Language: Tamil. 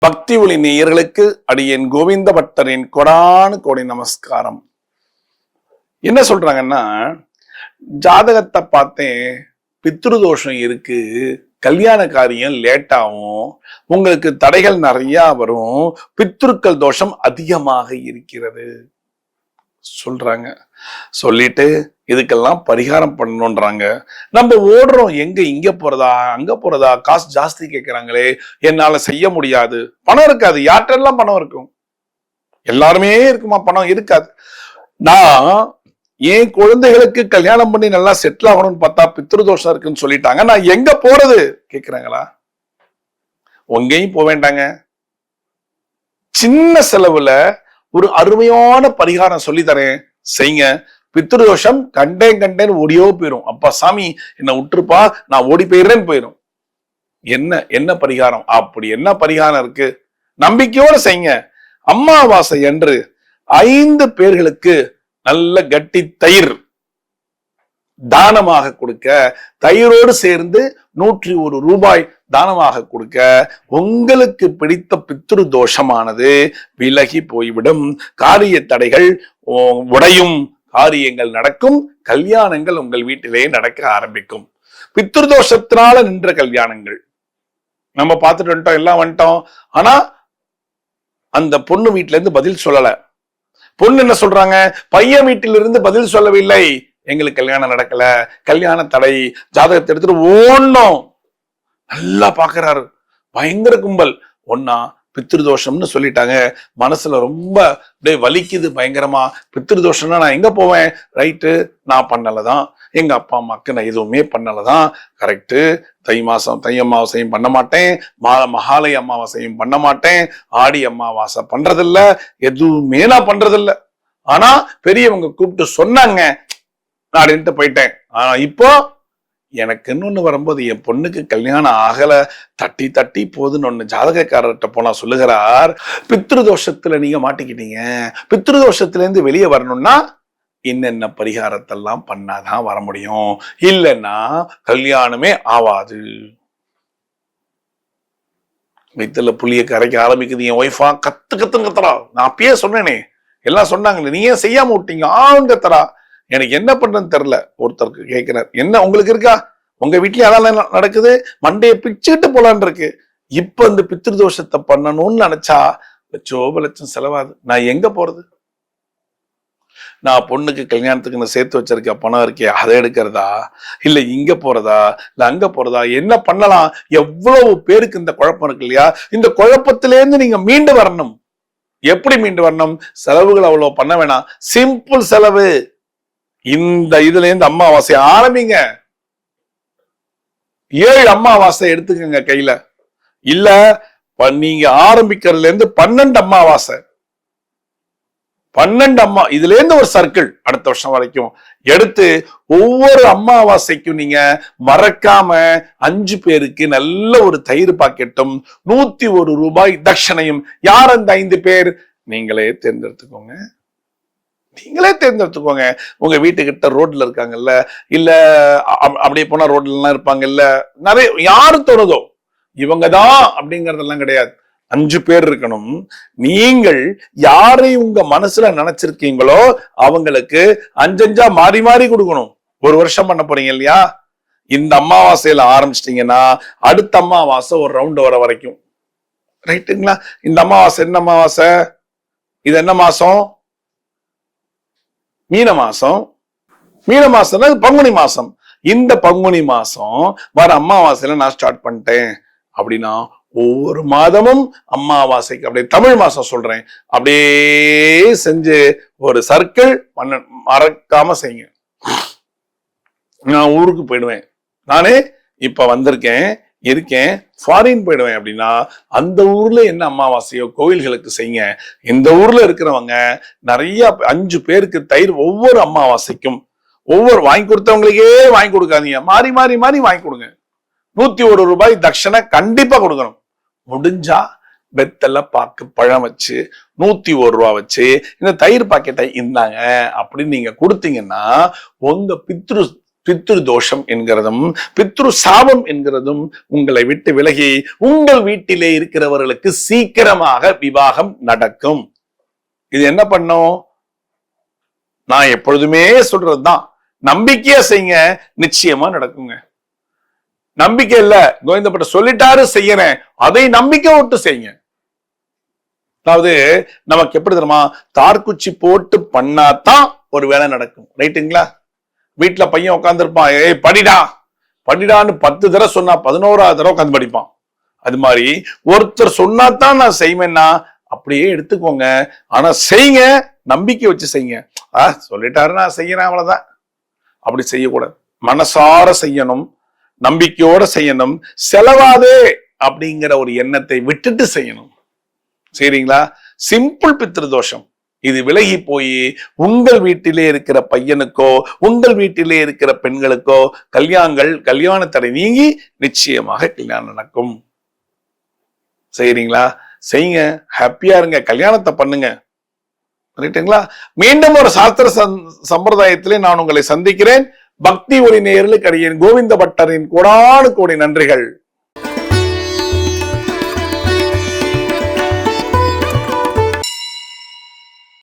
பக்தி ஒளி நேயர்களுக்கு அடியேன் கோவிந்த பட்டரின் கொடானு கோடி நமஸ்காரம். என்ன சொல்றாங்கன்னா, ஜாதகத்தை பார்த்தேன், பித்ருதோஷம் இருக்கு, கல்யாண காரியம் லேட் ஆகும், உங்களுக்கு தடைகள் நிறைய வரும், பித்ருக்கள் தோஷம் அதிகமாக இருக்கிறது சொல்றாங்க. சொல்லிட்டு இதுக்கெல்லாம் பரிகாரம் பண்ணணும்ன்றாங்க. நம்ம ஓடுறோம், எங்க இங்க போறதா அங்க போறதா, காசு ஜாஸ்தி கேட்கிறாங்களே, என்னால செய்ய முடியாது. பணம் இருக்காது, யார்ட்டெல்லாம் பணம் இருக்கும்? எல்லாருமே இருக்குமா? பணம் இருக்காது. நான் என் குழந்தைகளுக்கு கல்யாணம் பண்ணி நல்லா செட்டில் ஆகணும்னு பார்த்தா பித்ருதோஷம் இருக்குன்னு சொல்லிட்டாங்க, நான் எங்க போறது கேக்குறாங்களா? உங்கேயும் போக வேண்டாங்க. சின்ன செலவுல ஒரு அருமையான பரிகாரம் சொல்லி தரேன், செய்யுங்க. பித்ருதோஷம் கண்டேன் ஓடியோ போயிரும். அப்பா சாமி என்ன விட்டுருப்பா, நான் ஓடி போயிடுறேன்னு போயிரும். என்ன பரிகாரம்? அப்படி என்ன பரிகாரம் இருக்கு? நம்பிக்கையோட செய்யுங்க. அமாவாசை அன்று 5 பேர்களுக்கு நல்ல கட்டி தயிர் தானமாக கொடுக்க, தயிரோடு சேர்ந்து 101 ரூபாய் தானமாக கொடுக்க, உங்களுக்கு பிடித்த பித்ரு தோஷமானது விலகி போய்விடும். காரிய தடைகள் உடையும், காரியங்கள் நடக்கும், கல்யாணங்கள் உங்கள் வீட்டிலே நடக்க ஆரம்பிக்கும். பித்ருதோஷத்தினால நின்ற கல்யாணங்கள் நம்ம பார்த்துட்டு வந்துட்டோம், எல்லாம் வந்துட்டோம். ஆனா அந்த பொண்ணு வீட்டுல இருந்து பதில் சொல்லல. பொண்ணு என்ன சொல்றாங்க? பையன் வீட்டிலிருந்து பதில் சொல்லவில்லை, எங்களுக்கு கல்யாணம் நடக்கல, கல்யாண தடை, ஜாதகத்தை எடுத்துட்டு ஓடணும். நல்லா பாக்குறாரு, பயங்கர கும்பல். ஒன்னா பித்ருதோஷம்னு சொல்லிட்டாங்க, மனசுல ரொம்ப அப்படியே வலிக்குது பயங்கரமா. பித்ருதோஷம்னா நான் எங்க போவேன்? ரைட்டு, நான் பண்ணலதான், எங்க அப்பா அம்மாக்கு நான் எதுவுமே பண்ணலதான், கரெக்டு. தை அமாவாசையும் பண்ண மாட்டேன், மகாலய அமாவாசையும் பண்ண மாட்டேன், ஆடி அமாவாசை பண்றதில்ல, எதுவுமே நான் பண்றதில்ல. ஆனா பெரியவங்க கூப்பிட்டு சொன்னாங்க, நான் போயிட்டேன். ஆனா இப்போ எனக்கு இன்னொன்னு வரும்போது, என் பொண்ணுக்கு கல்யாணம் ஆகல, தட்டி போதுன்னு ஒண்ணு ஜாதகக்காரர்கிட்ட போனா சொல்லுகிறார், பித்ருதோஷத்துல நீங்க மாட்டிக்கிட்டீங்க, பித்ருதோஷத்துல இருந்து வெளியே வரணும்னா என்னென்ன பரிகாரத்தெல்லாம் பண்ணாதான் வர முடியும், இல்லைன்னா கல்யாணமே ஆவாது. வயிற்றுல புளிய கரைக்க ஆரம்பிக்குது. என் ஒய்ஃபா கத்துன்னு கத்துறா. நான் அப்பயே சொன்னேனே, எல்லாம் சொன்னாங்களே, நீ ஏன் செய்யாம விட்டீங்க? கத்துறா. எனக்கு என்ன பண்றேன்னு தெரியல. ஒருத்தருக்கு கேட்கிறார், என்ன உங்களுக்கு இருக்கா? உங்க வீட்லயே அதெல்லாம் நடக்குது, மண்டையை பிச்சுக்கிட்டு போலான் இருக்கு. இப்ப இந்த பித்ருதோஷத்தை பண்ணணும்னு நினைச்சா லட்சம் செலவாது. நான் எங்க போறது? நான் பொண்ணுக்கு கல்யாணத்துக்கு நான் சேர்த்து வச்சிருக்க பணம் இருக்கே, அதை எடுக்கிறதா, இல்ல இங்க போறதா, இல்ல அங்க போறதா, என்ன பண்ணலாம்? எவ்வளவு பேருக்கு இந்த குழப்பம் இருக்கு இல்லையா? இந்த குழப்பத்திலேருந்து நீங்க மீண்டு வரணும். எப்படி மீண்டு வரணும்? செலவுகள் அவ்வளவு பண்ண வேணாம், சிம்பிள் செலவு. இந்த இதுல இருந்து அமாவாசை ஆரம்பிங்க. 7 அமாவாசை எடுத்துக்கங்க கையில. இல்ல நீங்க ஆரம்பிக்கிறதுல இருந்து 12 அமாவாசை, 12 இதுல இருந்து ஒரு சர்க்கிள் அடுத்த வருஷம் வரைக்கும் எடுத்து, ஒவ்வொரு அமாவாசைக்கும் நீங்க மறக்காம 5 பேருக்கு நல்ல ஒரு தயிர் பாக்கெட்டும் 101 ரூபாய் தட்சணையும். யார் அந்த 5 பேர்? நீங்களே தேர்ந்தெடுத்துக்கோங்க. உங்க வீட்டுக்கிட்ட ரோட்ல இருக்காங்கல்ல, இல்ல அப்படியே போனா ரோட்ல எல்லாம் இருப்பாங்கல்ல, நிறைய யாரு தோணுதோ இவங்கதான் அப்படிங்கறதெல்லாம் கிடையாது. 5 பேர் இருக்கணும். நீங்கள் யாரை உங்க மனசுல நினைச்சிருக்கீங்களோ அவங்களுக்கு 5 மாறி மாறி கொடுக்கணும். 1 வருஷம் பண்ண போறீங்க இல்லையா? இந்த அமாவாசையில ஆரம்பிச்சிட்டீங்கன்னா அடுத்த அமாவாசை ஒரு ரவுண்ட் வர வரைக்கும், ரைட்டுங்களா? இந்த அமாவாசை என்ன அமாவாசை? இது என்ன மாசம்? மீன மாசம். மீன மாசம்னா பங்குனி மாசம். இந்த பங்குனி மாசம் வர அமாவாசையில நான் ஸ்டார்ட் பண்ணிட்டேன் அப்படின்னா, ஒவ்வொரு மாதமும் அமாவாசைக்கு அப்படியே தமிழ் மாசம் சொல்றேன், அப்படியே செஞ்சு ஒரு சர்க்கிள் மறக்காம செய்யுங்க. நான் ஊருக்கு போயிடுவேன், நானே இப்ப வந்திருக்கேன், இருக்கேன், ஃபாரின் போயிடுவேன் அப்படின்னா அந்த ஊர்ல என்ன அமாவாசையோ கோயில்களுக்கு செய்யுங்க. இந்த ஊர்ல இருக்கிறவங்க நிறைய 5 பேருக்கு தயிர் ஒவ்வொரு அமாவாசைக்கும் ஒவ்வொரு வாங்கி கொடுத்தவங்களுக்கே வாங்கி கொடுக்காதீங்க, மாறி மாறி மாறி வாங்கி கொடுங்க. 101 ரூபாய் தட்சணை கண்டிப்பா கொடுக்கணும். முடிஞ்சா வெத்தலை பாக்கு பழம் வச்சு 101 ரூபா வச்சு இந்த தயிர் பாக்கெட்டை இந்தாங்க அப்படின்னு நீங்க கொடுத்தீங்கன்னா உங்க பித்ரு பித்ரு தோஷம் என்கிறதும் பித்ரு சாபம் என்கிறதும் உங்களை விட்டு விலகி உங்கள் வீட்டிலே இருக்கிறவர்களுக்கு சீக்கிரமாக விவாகம் நடக்கும். இது என்ன பண்ணும்? நான் எப்பொழுதுமே சொல்றதுதான், நம்பிக்கையா செய்யுங்க, நிச்சயமா நடக்குங்க. நம்பிக்கை இல்ல, கோவிந்தப்பட்ட சொல்லிட்டாரு செய்யறேன், அதை நம்பிக்கை விட்டு செய்யுங்க. அதாவது நமக்கு எப்படி தெரியுமா, தார்குச்சி போட்டு பண்ணாதான் ஒரு வேலை நடக்கும். ரைட்டுங்களா? வீட்டுல பையன் உட்கார்ந்து இருப்பான், ஏய் படிடா படிடான்னு 10 தடவை சொன்னா 11ஆவது தடவை உட்காந்து படிப்பான். அது மாதிரி ஒருத்தர் சொன்னாதான் நான் செய்வேன்னா அப்படியே எடுத்துக்கோங்க. ஆனா செய்யுங்க, நம்பிக்கை வச்சு செய்யுங்க. சொல்லிட்டாரு நான் செய்யறேன் அவ்வளவுதான், அப்படி செய்யக்கூடாது. மனசார செய்யணும், நம்பிக்கையோட செய்யணும். செலவாதே அப்படிங்கிற ஒரு எண்ணத்தை விட்டுட்டு செய்யணும். சரிங்களா? சிம்பிள் பித்ருதோஷம். இது விலகி போய் உங்கள் வீட்டிலே இருக்கிற பையனுக்கோ உங்கள் வீட்டிலே இருக்கிற பெண்களுக்கோ கல்யாண தடை நீங்கி நிச்சயமாக கல்யாணம் நடக்கும். செய்யறீங்களா? செய்யுங்க, ஹாப்பியா இருங்க, கல்யாணத்தை பண்ணுங்க. ரைட்டுங்களா? மீண்டும் ஒரு சாஸ்திர சம்பிரதாயத்திலே நான் உங்களை சந்திக்கிறேன். பக்தி ஒளி நேயர்களுக்கு அடியேன் கோவிந்த பட்டரின் கோடானு கோடி நன்றிகள்.